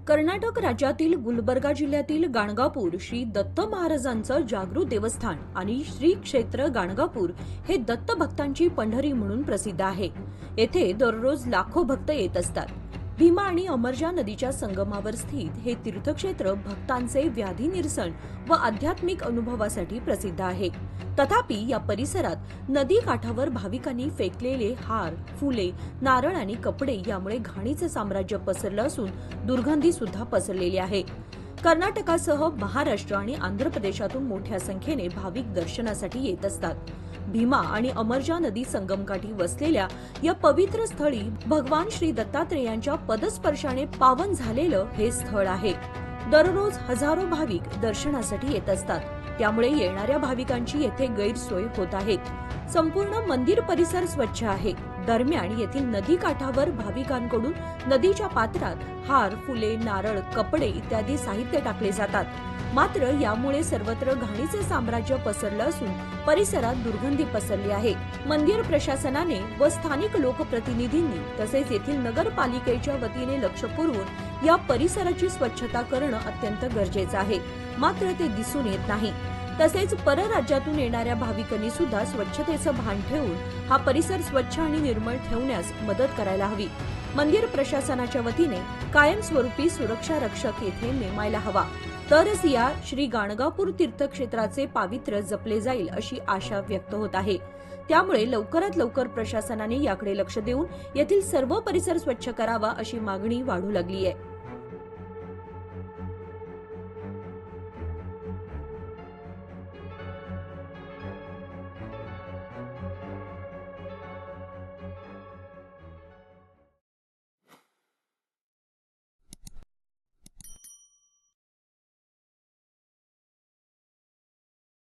कर्नाटक राज्यातील गुलबर्गा जिल्ह्यातील गाणगापूर श्री दत्त महाराजांचं जागृत देवस्थान आणि श्री क्षेत्र गाणगापूर हे दत्त भक्तांची पंढरी म्हणून प्रसिद्ध आहे। येथे दररोज लाखो भक्त येत असतात। भीमा आणि अमरजा नदीच्या संगमावर स्थित हे तीर्थक्षेत्र भक्तांचे व्याधी निरसन व आध्यात्मिक अनुभवासाठी प्रसिद्ध आहे। तथापि या परिसरात नदी काठावर भाविकांनी फेकलेले हार, फुले, नारळ आणि कपडे यामुळे घाणीचे साम्राज्य पसरलं असून दुर्गंधी सुद्धा पसरलेली आहे। कर्नाटकासह महाराष्ट्र आणि आंध्र प्रदेशातून मोठ्या संख्येने भाविक दर्शनासाठी येत असतात। भीमा आणि अमरजा नदी संगमकाठी वसलेल्या या पवित्र स्थळी भगवान श्री दत्तात्रेयांच्या पदस्पर्शाने पावन झालेलं हे स्थळ आहे। दररोज हजारो भाविक दर्शनासाठी येत असतात, त्यामुळे येणाऱ्या भाविकांची येथे गैरसोय होत आहे। संपूर्ण मंदिर परिसर स्वच्छ आहे। दरम्यान येथील नदी काठावर भाविकांकडून नदीच्या पात्रात हार, फुले, नारळ, कपडे इत्यादी साहित्य टाकले जातात। मात्र यामुळे सर्वत्र घाणीचे साम्राज्य पसरलं असून परिसरात दुर्गंधी पसरली आहे। मंदिर प्रशासनाने व स्थानिक लोकप्रतिनिधींनी तसेच येथील नगरपालिकेच्या वतीने लक्ष पुरवून या परिसराची स्वच्छता करणं अत्यंत गरजेचं आहे, मात्र ते दिसून येत नाही। तसेच परराज्यातून येणाऱ्या भाविकांनी सुद्धा स्वच्छतेचं भान ठेवून हा परिसर स्वच्छ आणि निर्मळ ठेवण्यास मदत करायला हवी। मंदिर प्रशासनाच्या वतीने कायमस्वरूपी सुरक्षा रक्षक येथे नेमायला हवा, तरच या श्री गाणगापूर तीर्थक्षेत्राचे पावित्र्य जपले जाईल अशी आशा व्यक्त होत आहे। त्यामुळे लवकरात लवकर प्रशासनाने याकडे लक्ष देऊन येथील सर्व परिसर स्वच्छ करावा अशी मागणी वाढू लागली आहे।